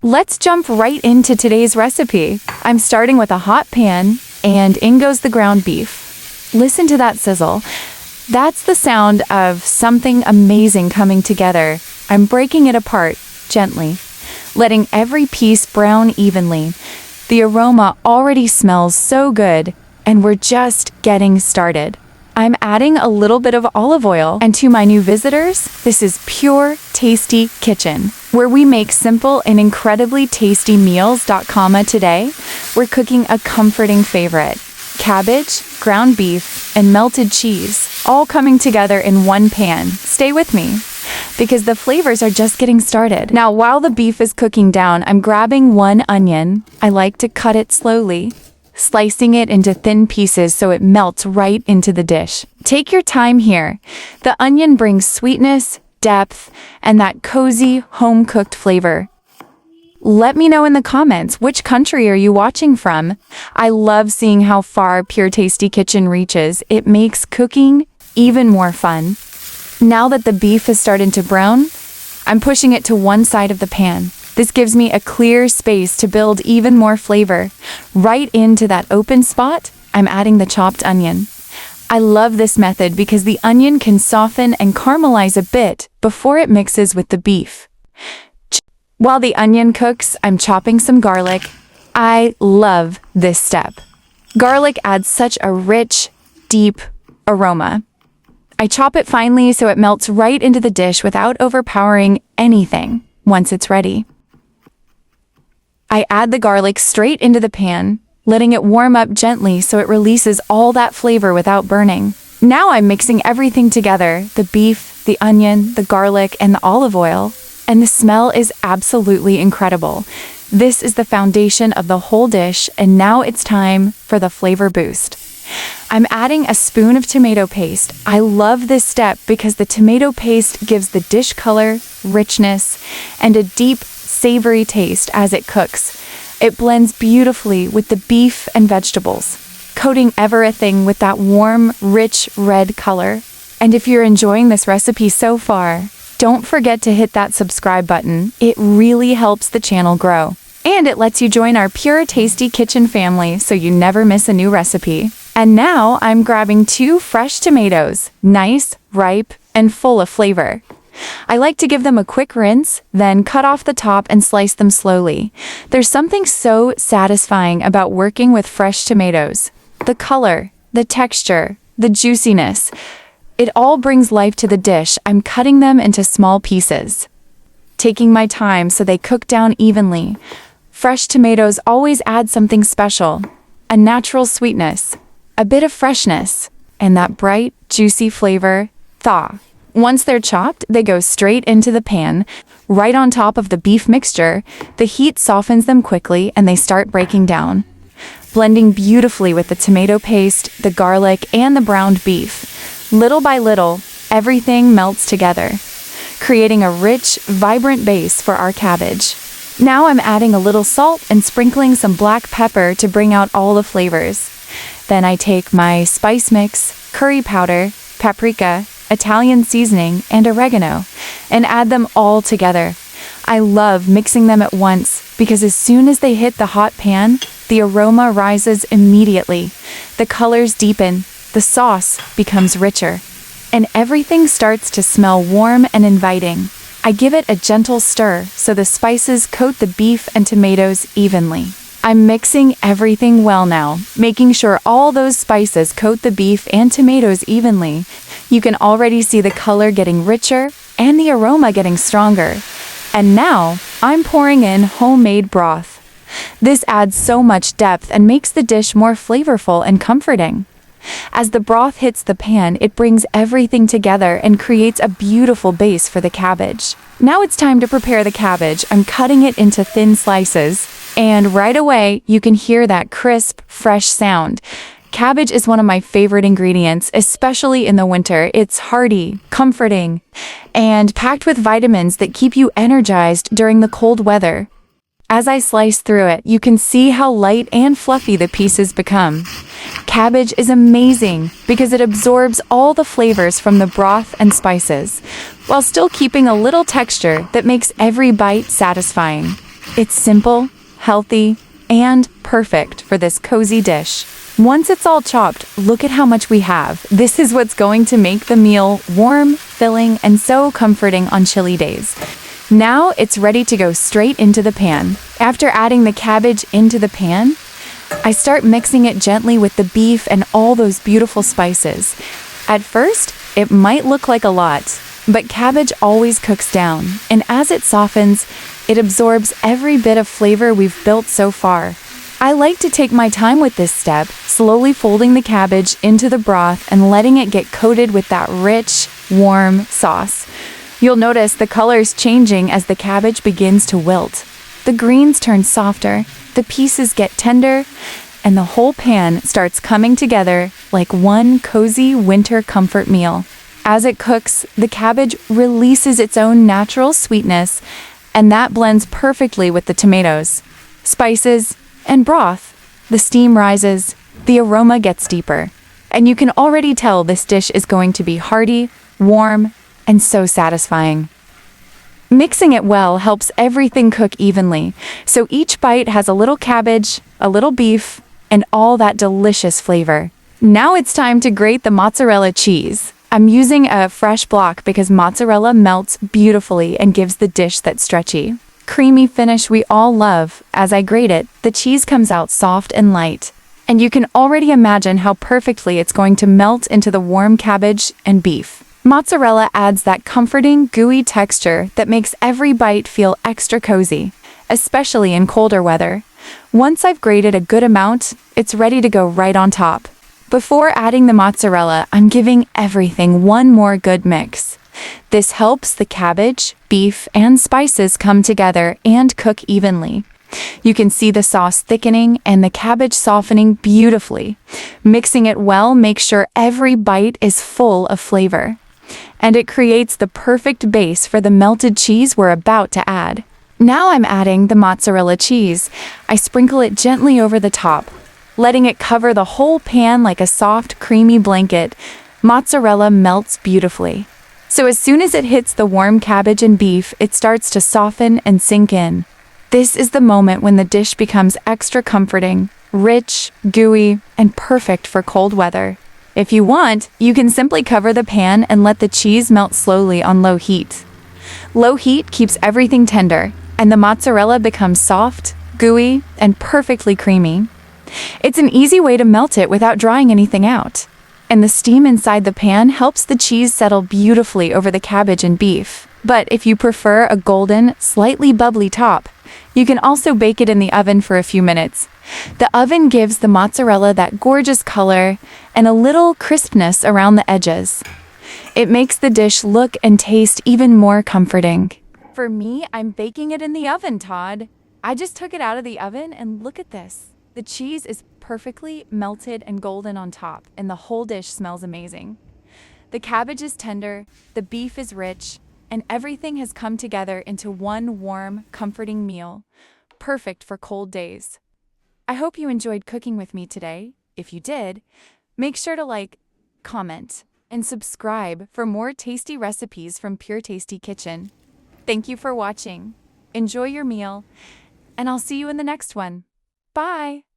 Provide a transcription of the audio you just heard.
Let's jump right into today's recipe. I'm starting with a hot pan, and in goes the ground beef. Listen to that sizzle. That's the sound of something amazing coming together. I'm breaking it apart gently, letting every piece brown evenly. The aroma already smells so good, and we're just getting started. I'm adding a little bit of olive oil, and to my new visitors, this is Pure Tasty Kitchen, where we make simple and incredibly tasty meals. Today, we're cooking a comforting favorite: cabbage, ground beef, and melted cheese, all coming together in one pan. Stay with me, because the flavors are just getting started. Now, while the beef is cooking down, I'm grabbing one onion. I like to cut it slowly, slicing it into thin pieces so it melts right into the dish. Take your time here. The onion brings sweetness, depth, and that cozy, home-cooked flavor. Let me know in the comments, which country are you watching from? I love seeing how far Pure Tasty Kitchen reaches. It makes cooking even more fun. Now that the beef has started to brown, I'm pushing it to one side of the pan. This gives me a clear space to build even more flavor. Right into that open spot, I'm adding the chopped onion. I love this method because the onion can soften and caramelize a bit before it mixes with the beef. While the onion cooks, I'm chopping some garlic. I love this step. Garlic adds such a rich, deep aroma. I chop it finely so it melts right into the dish without overpowering anything once it's ready. I add the garlic straight into the pan, letting it warm up gently so it releases all that flavor without burning. Now I'm mixing everything together: the beef, the onion, the garlic, and the olive oil, and the smell is absolutely incredible. This is the foundation of the whole dish, and now it's time for the flavor boost. I'm adding a spoon of tomato paste. I love this step because the tomato paste gives the dish color, richness, and a deep, savory taste as it cooks. It blends beautifully with the beef and vegetables, coating everything with that warm, rich red color. And if you're enjoying this recipe so far, don't forget to hit that subscribe button. It really helps the channel grow. And it lets you join our Pure Tasty Kitchen family so you never miss a new recipe. And now I'm grabbing 2 fresh tomatoes, nice, ripe, and full of flavor. I like to give them a quick rinse, then cut off the top and slice them slowly. There's something so satisfying about working with fresh tomatoes. The color, the texture, the juiciness. It all brings life to the dish. I'm cutting them into small pieces, taking my time so they cook down evenly. Fresh tomatoes always add something special: a natural sweetness, a bit of freshness, and that bright, juicy flavor, thaw. Once they're chopped, they go straight into the pan, right on top of the beef mixture. The heat softens them quickly and they start breaking down, blending beautifully with the tomato paste, the garlic, and the browned beef. Little by little, everything melts together, creating a rich, vibrant base for our cabbage. Now I'm adding a little salt and sprinkling some black pepper to bring out all the flavors. Then I take my spice mix, curry powder, paprika, Italian seasoning, and oregano, and add them all together. I love mixing them at once because as soon as they hit the hot pan, the aroma rises immediately. The colors deepen, the sauce becomes richer, and everything starts to smell warm and inviting. I give it a gentle stir so the spices coat the beef and tomatoes evenly. I'm mixing everything well now, making sure all those spices coat the beef and tomatoes evenly. You can already see the color getting richer and the aroma getting stronger. And now, I'm pouring in homemade broth. This adds so much depth and makes the dish more flavorful and comforting. As the broth hits the pan, it brings everything together and creates a beautiful base for the cabbage. Now it's time to prepare the cabbage. I'm cutting it into thin slices, and right away, you can hear that crisp, fresh sound. Cabbage is one of my favorite ingredients, especially in the winter. It's hearty, comforting, and packed with vitamins that keep you energized during the cold weather. As I slice through it, you can see how light and fluffy the pieces become. Cabbage is amazing because it absorbs all the flavors from the broth and spices, while still keeping a little texture that makes every bite satisfying. It's simple, healthy, and perfect for this cozy dish. Once it's all chopped, look at how much we have. This is what's going to make the meal warm, filling, and so comforting on chilly days. Now it's ready to go straight into the pan. After adding the cabbage into the pan, I start mixing it gently with the beef and all those beautiful spices. At first, it might look like a lot, but cabbage always cooks down, and as it softens, it absorbs every bit of flavor we've built so far. I like to take my time with this step, slowly folding the cabbage into the broth and letting it get coated with that rich, warm sauce. You'll notice the color's changing as the cabbage begins to wilt. The greens turn softer, the pieces get tender, and the whole pan starts coming together like one cozy winter comfort meal. As it cooks, the cabbage releases its own natural sweetness, and that blends perfectly with the tomatoes, spices, and broth. The steam rises, the aroma gets deeper, and you can already tell this dish is going to be hearty, warm, and so satisfying. Mixing it well helps everything cook evenly, so each bite has a little cabbage, a little beef, and all that delicious flavor. Now it's time to grate the mozzarella cheese. I'm using a fresh block because mozzarella melts beautifully and gives the dish that stretchy, creamy finish we all love. As I grate it, the cheese comes out soft and light, and you can already imagine how perfectly it's going to melt into the warm cabbage and beef. Mozzarella adds that comforting, gooey texture that makes every bite feel extra cozy, especially in colder weather. Once I've grated a good amount, it's ready to go right on top. Before adding the mozzarella, I'm giving everything one more good mix. This helps the cabbage, beef, and spices come together and cook evenly. You can see the sauce thickening and the cabbage softening beautifully. Mixing it well makes sure every bite is full of flavor, and it creates the perfect base for the melted cheese we're about to add. Now I'm adding the mozzarella cheese. I sprinkle it gently over the top, letting it cover the whole pan like a soft, creamy blanket. Mozzarella melts beautifully. So as soon as it hits the warm cabbage and beef, it starts to soften and sink in. This is the moment when the dish becomes extra comforting, rich, gooey, and perfect for cold weather. If you want, you can simply cover the pan and let the cheese melt slowly on low heat. Low heat keeps everything tender, and the mozzarella becomes soft, gooey, and perfectly creamy. It's an easy way to melt it without drying anything out. And the steam inside the pan helps the cheese settle beautifully over the cabbage and beef. But if you prefer a golden, slightly bubbly top, you can also bake it in the oven for a few minutes. The oven gives the mozzarella that gorgeous color and a little crispness around the edges. It makes the dish look and taste even more comforting. For me, I'm baking it in the oven, Todd. I just took it out of the oven and look at this. The cheese is perfectly melted and golden on top, and the whole dish smells amazing. The cabbage is tender, the beef is rich, and everything has come together into one warm, comforting meal, perfect for cold days. I hope you enjoyed cooking with me today. If you did, make sure to like, comment, and subscribe for more tasty recipes from Pure Tasty Kitchen. Thank you for watching. Enjoy your meal, and I'll see you in the next one. Bye!